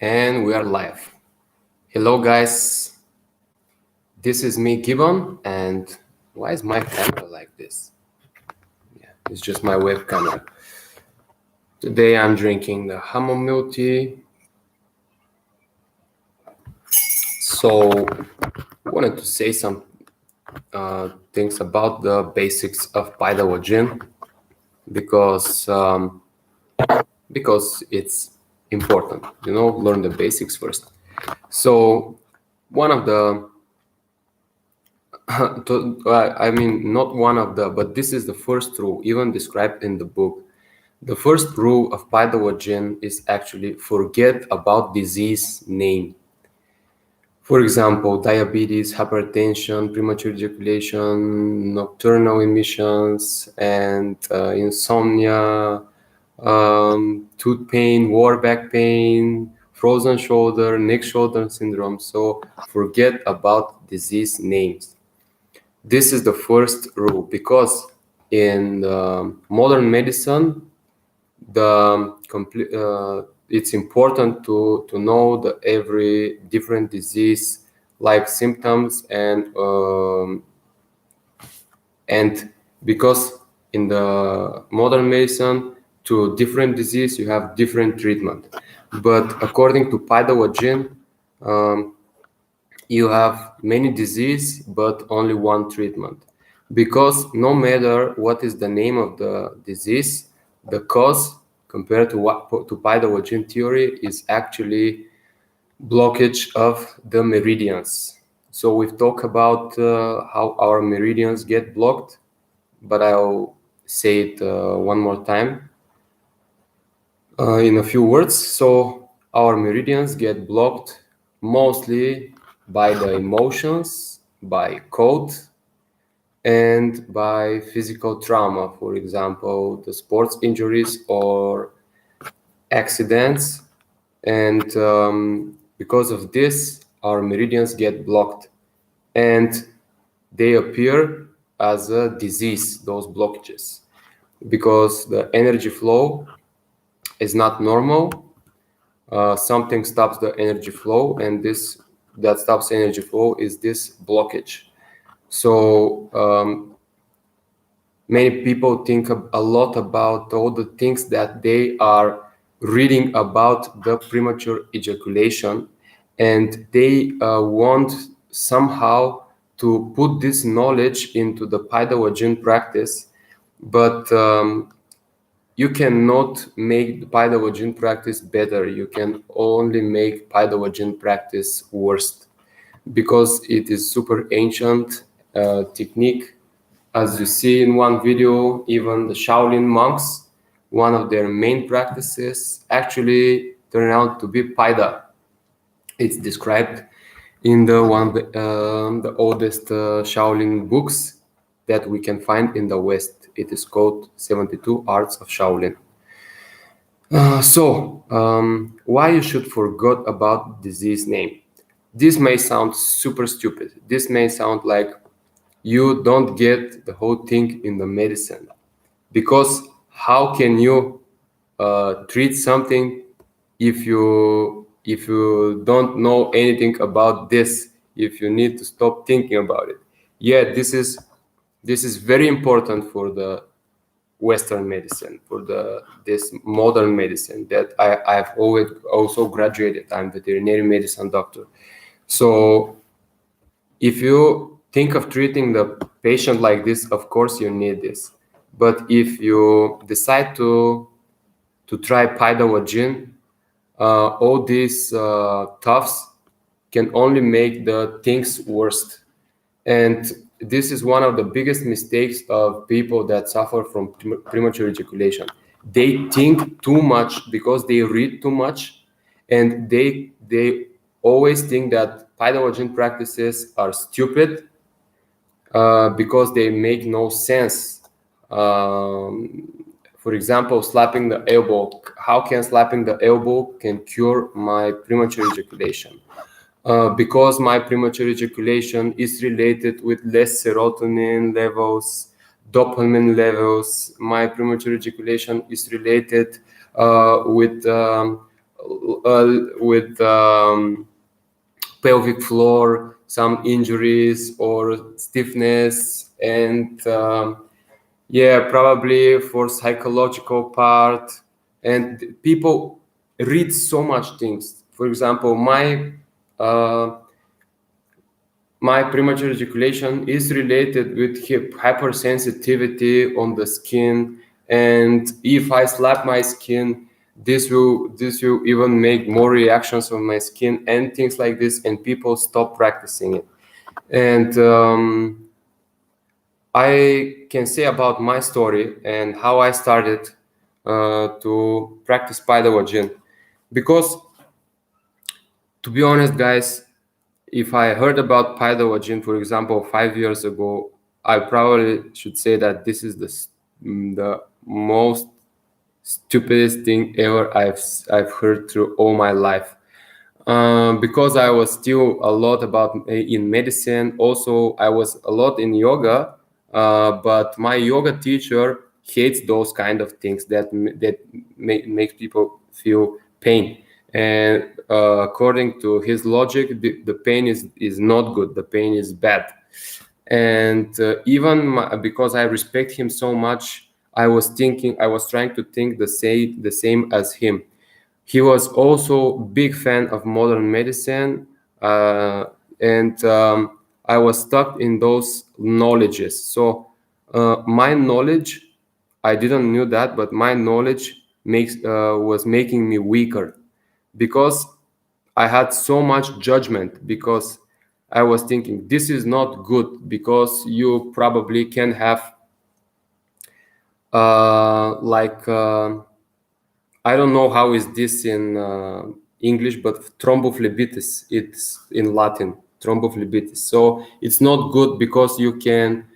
And we are live. Hello guys, this is me, Gibbon, and why is my camera like this? Yeah, it's just my web camera. Today I'm drinking the chamomile tea. So I wanted to say some things about the basics of PaidaLajin because it's important, learn the basics first. So one of the I mean, not one of the, but this is the first rule, even described in the book. The first rule of PaidaLajin is actually forget about disease name. For example, diabetes, hypertension, premature ejaculation, nocturnal emissions, and insomnia, tooth pain, lower back pain, frozen shoulder, neck shoulder syndrome. So forget about disease names. This is the first rule because in modern medicine, it's important to know the every different disease like symptoms and because in the modern medicine to different disease you have different treatment, but according to PaidaLajin, you have many disease but only one treatment, because no matter what is the name of the disease, the cause compared to PaidaLajin theory is actually blockage of the meridians. So we've talked about how our meridians get blocked, but I'll say it one more time in a few words. So our meridians get blocked mostly by the emotions, by code, and by physical trauma, for example, the sports injuries or accidents. And because of this, our meridians get blocked and they appear as a disease, those blockages, because the energy flow is not normal. Something stops the energy flow, and this that stops energy flow is this blockage. So many people think a lot about all the things that they are reading about the premature ejaculation, and they want somehow to put this knowledge into the PaidaLajin practice, but you cannot make the PaidaLajin practice better. You can only make PaidaLajin practice worse, because it is super ancient technique. As you see in one video, even the Shaolin monks, one of their main practices actually turned out to be Paida. It's described in the oldest Shaolin books that we can find in the West. It is called 72 Arts of Shaolin. Why you should forget about disease name? This may sound super stupid. This may sound like you don't get the whole thing in the medicine, because how can you treat something if you don't know anything about this, if you need to stop thinking about it? Yeah, this is very important for the Western medicine, for this modern medicine that I've always also graduated. I'm veterinary medicine doctor. So if you think of treating the patient like this, of course you need this. But if you decide to try PaidaLajin, all these toughs can only make the things worse. And this is one of the biggest mistakes of people that suffer from premature ejaculation. They think too much because they read too much, and they always think that PaidaLajin practices are stupid because they make no sense. For example, slapping the elbow. How can slapping the elbow can cure my premature ejaculation? Because my premature ejaculation is related with less serotonin levels, dopamine levels. My premature ejaculation is related with with pelvic floor, some injuries or stiffness, and yeah, probably for psychological part. And people read so much things. For example, uh, my premature ejaculation is related with hypersensitivity on the skin, and if I slap my skin, this will even make more reactions on my skin and things like this, and people stop practicing it. And I can say about my story and how I started to practice PaidaLajin, because to be honest, guys, if I heard about PaidaLajin, for example, 5 years ago, I probably should say that this is the most stupidest thing ever I've heard through all my life. Because I was still a lot about in medicine. Also, I was a lot in yoga, but my yoga teacher hates those kind of things that makes people feel pain. And according to his logic, the pain is not good. The pain is bad. And because I respect him so much, I was trying to think the same as him. He was also big fan of modern medicine, and I was stuck in those knowledges. So my knowledge, I didn't knew that, but my knowledge was making me weaker, because I had so much judgment, because I was thinking this is not good, because you probably can have like I don't know how is this in English, but thrombophlebitis, it's in Latin, thrombophlebitis. So it's not good, because you can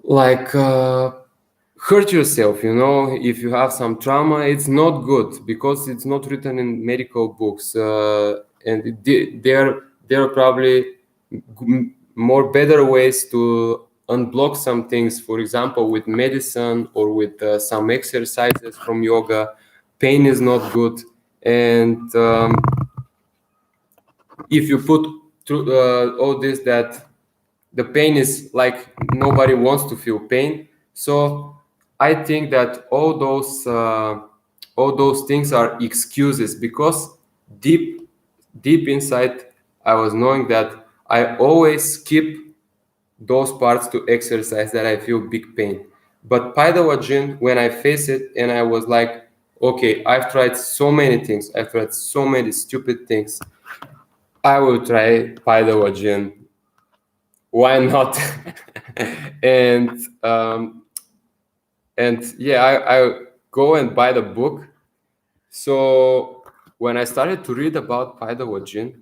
like hurt yourself, if you have some trauma. It's not good, because it's not written in medical books, and there are probably more better ways to unblock some things, for example with medicine or with some exercises from yoga. Pain is not good, and if you put through all this, that the pain is like nobody wants to feel pain. So I think that all those things are excuses, because deep inside I was knowing that I always skip those parts to exercise that I feel big pain. But PaidaLajin, when I face it and I was like, okay, I've tried so many things, I've tried so many stupid things, I will try PaidaLajin. Why not? and and yeah, I go and buy the book. So when I started to read about PaidaLajin,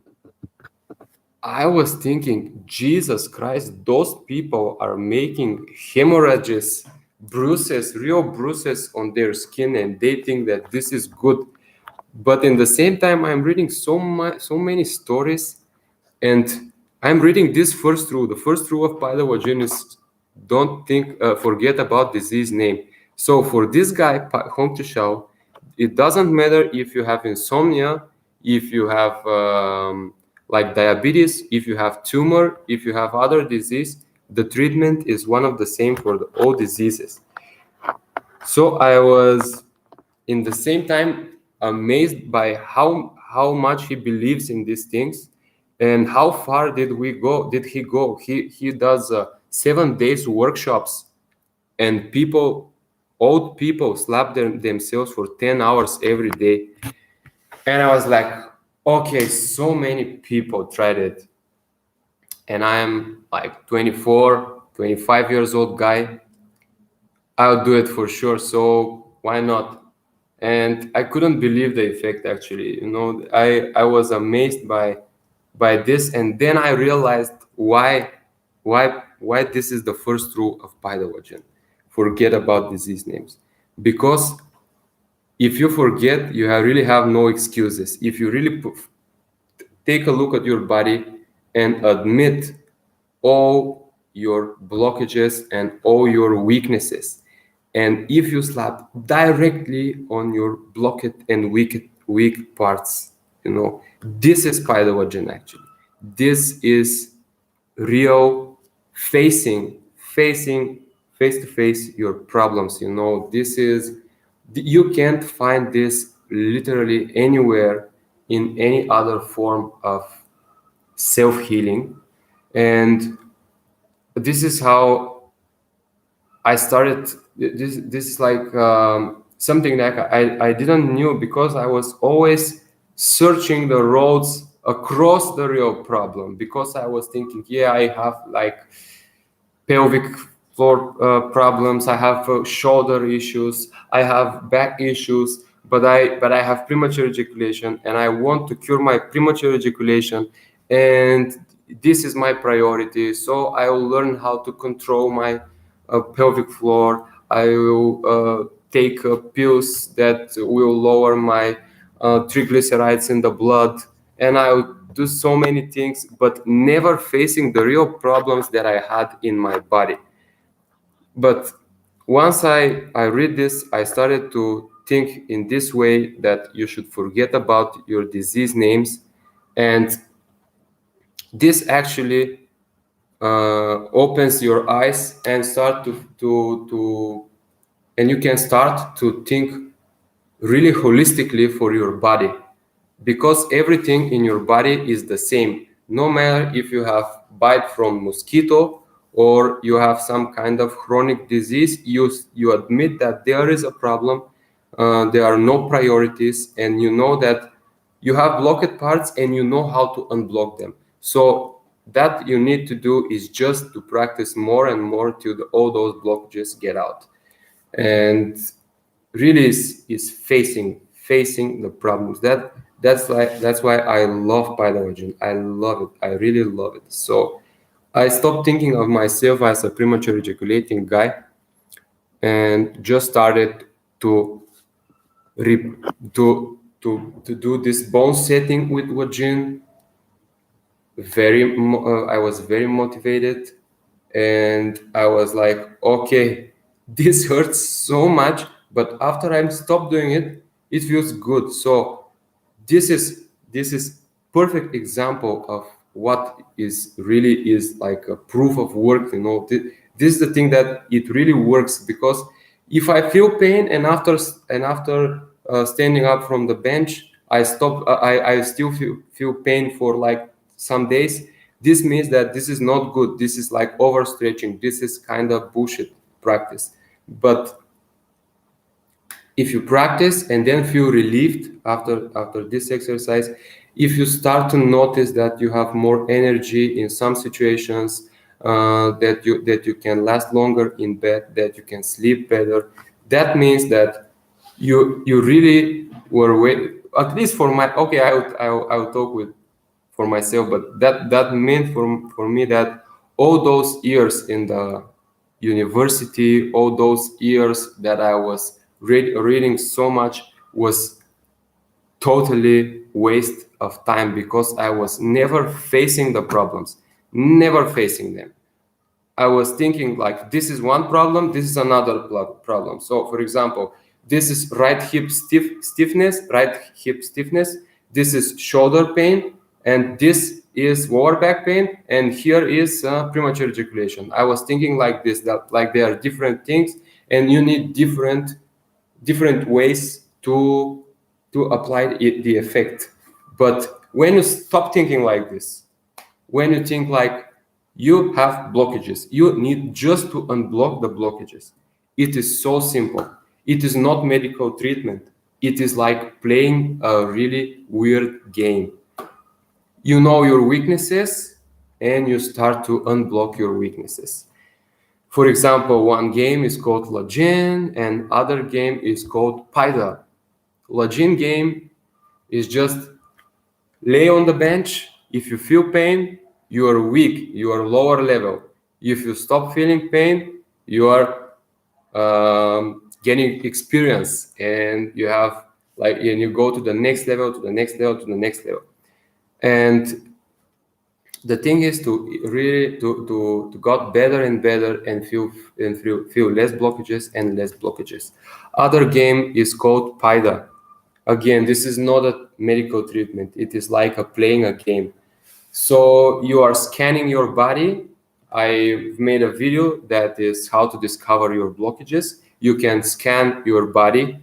I was thinking, Jesus Christ, those people are making hemorrhages, bruises, real bruises on their skin, and they think that this is good. But in the same time, I'm reading so many stories, and I'm reading this first rule. The first rule of PaidaLajin is don't forget about disease name. So for this guy, Hong Shao, it doesn't matter if you have insomnia, if you have like diabetes, if you have tumor, if you have other disease, the treatment is one of the same for all diseases. So I was in the same time amazed by how much he believes in these things, and how far did he go. He does 7 days workshops, and old people slap themselves for 10 hours every day. And I was like, okay, so many people tried it, and I'm like 24, 25 years old guy. I'll do it for sure, so why not? And I couldn't believe the effect, actually. I was amazed by this, and then I realized why this is the first rule of PaidaLajin: forget about disease names. Because if you forget, you really have no excuses. If you really take a look at your body and admit all your blockages and all your weaknesses, and if you slap directly on your blocked and weak parts. This is PaidaLajin actually. This is real facing face to face your problems. This is, you can't find this literally anywhere in any other form of self-healing. And this is how I started. This is like something that I didn't knew, because I was always searching the roads across the real problem, because I was thinking, yeah, I have like pelvic floor problems, I have shoulder issues, I have back issues, but I have premature ejaculation, and I want to cure my premature ejaculation, and this is my priority. So I will learn how to control my pelvic floor. I will take pills that will lower my triglycerides in the blood, and I will do so many things, but never facing the real problems that I had in my body. But once I read this, I started to think in this way, that you should forget about your disease names, and this actually opens your eyes and start and you can start to think really holistically for your body, because everything in your body is the same, no matter if you have bite from mosquito or you have some kind of chronic disease. You admit that there is a problem, there are no priorities, and you know that you have blocked parts and you know how to unblock them. So that you need to do is just to practice more and more till all those blockages get out. And really is facing the problems. That's why I love PaidaLajin. I love it. I really love it. So I stopped thinking of myself as a premature ejaculating guy, and just started to do this bone setting with Lajin. I was very motivated, and I was like, okay, this hurts so much, but after I stopped doing it, it feels good. So this is perfect example of what is like a proof of work. This is the thing that it really works, because if I feel pain and after standing up from the bench, I stop, I still feel pain for like some days, this means that this is not good. This is like overstretching. This is kind of bullshit practice. But if you practice and then feel relieved after this exercise, if you start to notice that you have more energy in some situations, that you can last longer in bed, that you can sleep better, that means that you really were at least for my, okay, I will talk for myself, but that meant for me that all those years in the university, all those years that I was reading so much, was totally waste of time, because I was never facing the problems, never facing them. I was thinking like, this is one problem, this is another problem. So for example, this is right hip stiffness, this is shoulder pain, and this is lower back pain, and here is premature ejaculation. I was thinking like this, that like they are different things, and you need different ways to apply the effect. But when you stop thinking like this, when you think like you have blockages, you need just to unblock the blockages. It is so simple. It is not medical treatment. It is like playing a really weird game. You know your weaknesses, and you start to unblock your weaknesses. For example, one game is called Lajin, and other game is called Paida. Lajin game is just lay on the bench. If you feel pain, you are weak, you are lower level. If you stop feeling pain, you are getting experience, and you have like, and you go to the next level, to the next level, to the next level. And the thing is to really to got better and better, and feel less blockages and less blockages. Other game is called Paida. Again, this is not a medical treatment. It is like playing a game. So you are scanning your body. I made a video that is how to discover your blockages. You can scan your body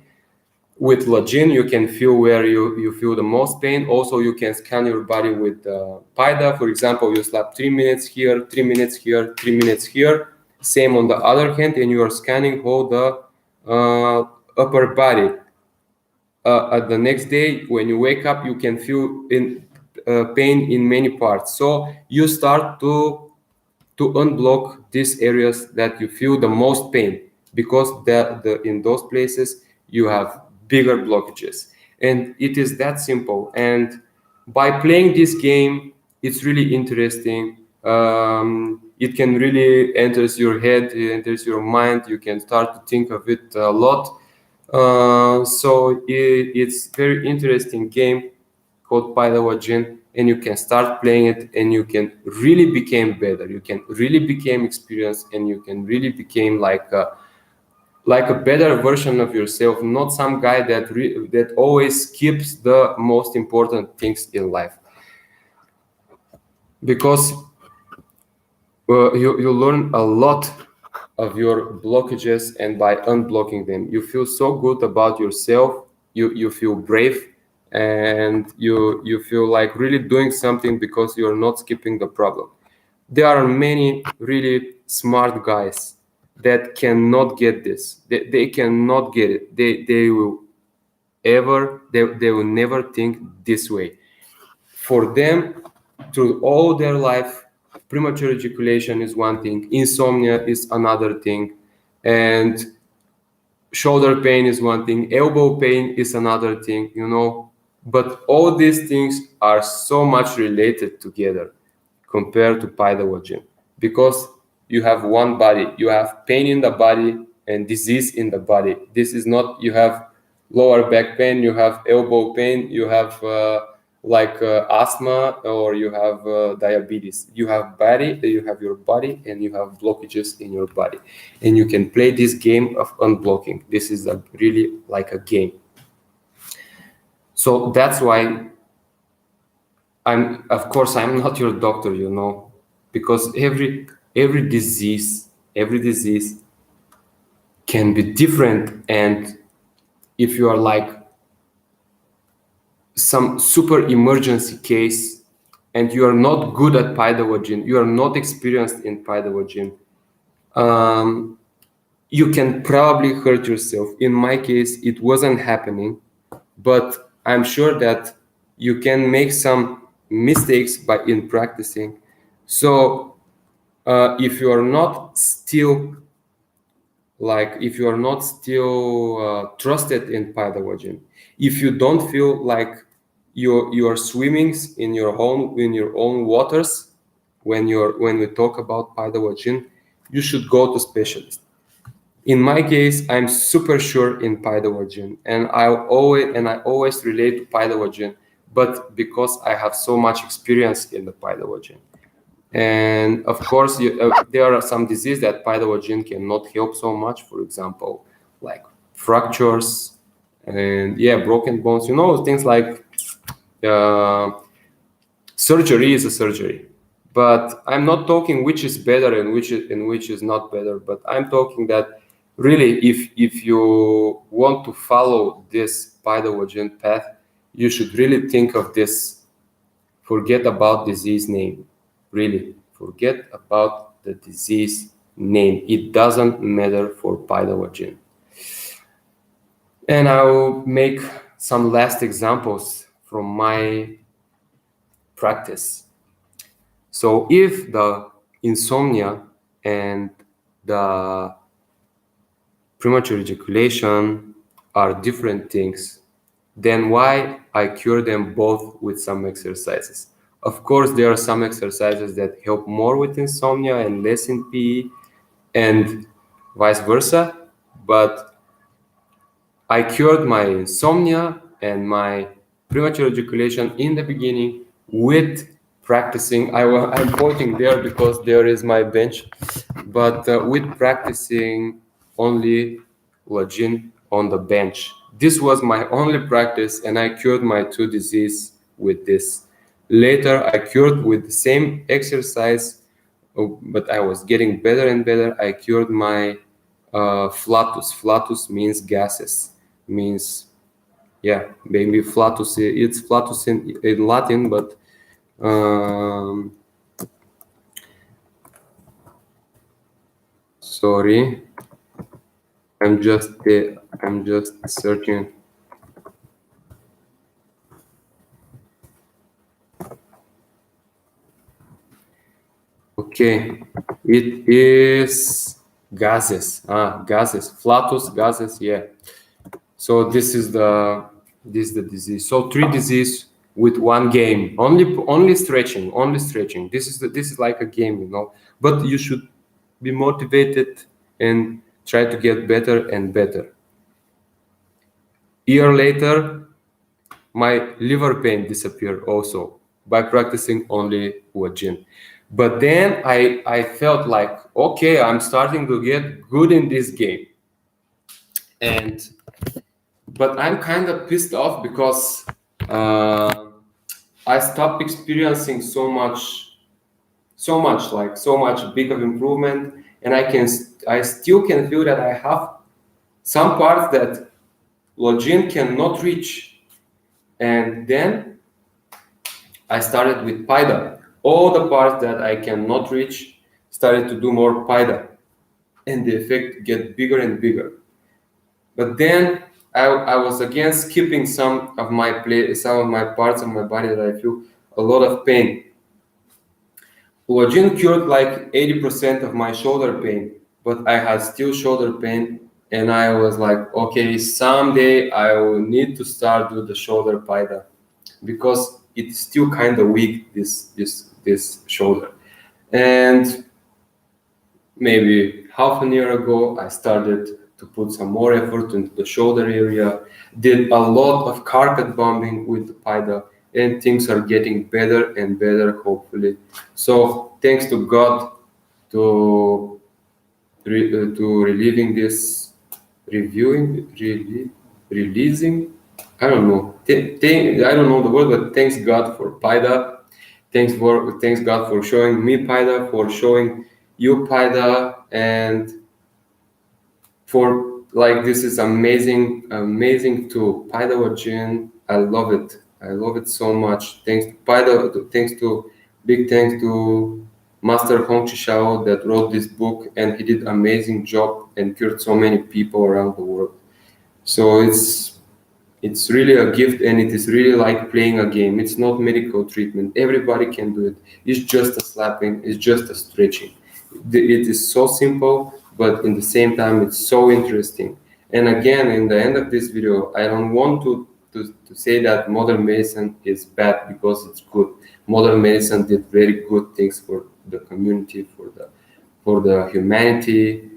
with Lajin. You can feel where you feel the most pain. Also, you can scan your body with Paida. For example, you slap 3 minutes here, 3 minutes here, 3 minutes here. Same on the other hand, and you are scanning all the upper body. At the next day, when you wake up, you can feel pain in many parts. So you start to unblock these areas that you feel the most pain, because in those places you have bigger blockages, and it is that simple. And by playing this game, it's really interesting. It can really enters your head, it enters your mind. You can start to think of it a lot. So it's very interesting game called PaidaLajin, and you can start playing it, and you can really become better. You can really become experienced, and you can really become like a better version of yourself, not some guy that always skips the most important things in life. Because you learn a lot of your blockages, and by unblocking them, you feel so good about yourself. You feel brave, and you feel like really doing something because you're not skipping the problem. There are many really smart guys that cannot get this. They cannot get it. They will never think this way. For them, through all their life, premature ejaculation is one thing, insomnia is another thing, and shoulder pain is one thing, elbow pain is another thing, but all these things are so much related together compared to PaidaLajin, because you have one body. You have pain in the body and disease in the body. This is not, you have lower back pain, you have elbow pain, you have asthma, or you have diabetes. You have your body, and you have blockages in your body, and you can play this game of unblocking. This is really like a game. So that's why I'm not your doctor, because every disease can be different. And if you are like some super emergency case, and you are not good at PaidaLajin, you are not experienced in PaidaLajin, you can probably hurt yourself. In my case, it wasn't happening, but I'm sure that you can make some mistakes in practicing. So if you are not still trusted in PaidaLajin, if you don't feel like you are swimming in your own waters, when we talk about PaidaLajin, you should go to specialists. In my case, I'm super sure in PaidaLajin, and I always relate to PaidaLajin, but because I have so much experience in the PaidaLajin. And of course, there are some diseases that PaidaLajin cannot help so much. For example, like fractures and broken bones. Things like surgery is a surgery. But I'm not talking which is better and which is not better. But I'm talking that really, if you want to follow this PaidaLajin path, you should really think of this. Forget about disease name. Really, forget about the disease name. It doesn't matter for PaidaLajin. And I'll make some last examples from my practice. So if the insomnia and the premature ejaculation are different things, then why I cure them both with some exercises? Of course, there are some exercises that help more with insomnia and less in PE, and vice versa. But I cured my insomnia and my premature ejaculation in the beginning with practicing. I'm pointing there because there is my bench, but with practicing only Lajin on the bench. This was my only practice, and I cured my 2 disease with this. Later, I cured with the same exercise, but I was getting better and better. I cured my flatus. Flatus means gases, means, yeah, maybe flatus. It's flatus in Latin, but sorry, I'm just searching. Okay, it is gases. Gases. Flatus, gases. Yeah. So this is the disease. So 3 disease with 1 game. Only stretching. Only stretching. This is like a game, you know. But you should be motivated and try to get better and better. Year later, my liver pain disappeared also by practicing only Wajin. But then I felt like, okay, I'm starting to get good in this game. But I'm kind of pissed off because I stopped experiencing so much big of improvement, and I still can feel that I have some parts that Login cannot reach. And then I started with Paida. All the parts that I cannot reach started to do more Paida, and the effect get bigger and bigger. But then I was again skipping some of my parts of my body that I feel a lot of pain. Login cured like 80% of my shoulder pain, but I had still shoulder pain, and I was like, okay, someday I will need to start do the shoulder Paida, because it's still kind of weak, this shoulder. And maybe half a year ago, I started to put some more effort into the shoulder area, did a lot of carpet bombing with the Paida, and things are getting better and better, hopefully. So thanks to God to relieving this, releasing, I don't know. I don't know the word, but thanks God for Paida. Thanks God for showing me Paida, for showing you Paida, and for like this is amazing tool. PaidaLajin, I love it so much. Thanks to Paida, big thanks to Master Hong Shao that wrote this book, and he did amazing job and cured so many people around the world. So it's really a gift, and it is really like playing a game. It's not medical treatment. Everybody can do it. It's just a slapping. It's just a stretching. It is so simple, but in the same time, it's so interesting. And again, in the end of this video, I don't want to say that modern medicine is bad because it's good. Modern medicine did very good things for the community, for the humanity.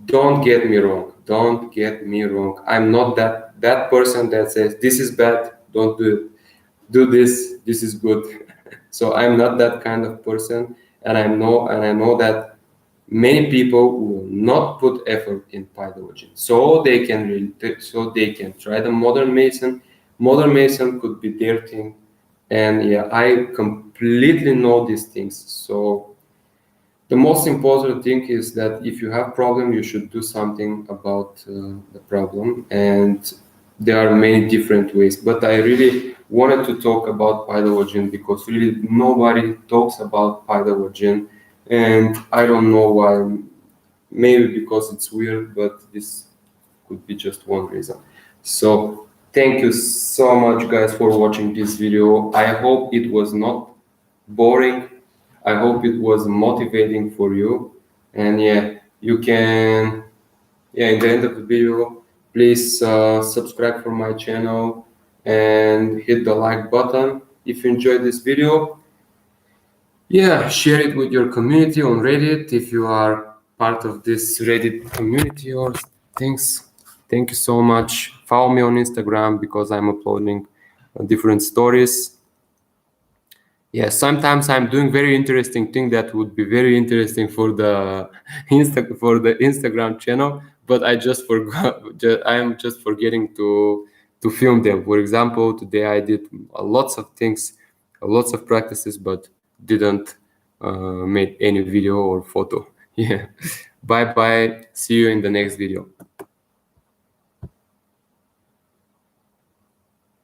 Don't get me wrong. Don't get me wrong. I'm not that person that says this is bad, don't do it. Do this, this is good. So I'm not that kind of person, and I know that many people will not put effort in PaidaLajin. So they can try the modern medicine. Modern medicine could be their thing. And yeah, I completely know these things. So the most important thing is that if you have problem, you should do something about the problem, and there are many different ways. But I really wanted to talk about PaidaLajin because really nobody talks about PaidaLajin, and I don't know why. Maybe because it's weird, but this could be just one reason. So thank you so much, guys, for watching this video. I hope it was not boring. I hope it was motivating for you. And yeah, you can, in the end of the video, please subscribe for my channel and hit the like button if you enjoyed this video. Yeah, share it with your community on Reddit if you are part of this Reddit community or things. Thank you so much. Follow me on Instagram because I'm uploading different stories. Yeah, sometimes I'm doing very interesting thing that would be very interesting for the Instagram channel, but I just forgot. I'm just forgetting to film them. For example, today I did lots of things, lots of practices, but didn't make any video or photo. Yeah. Bye bye. See you in the next video.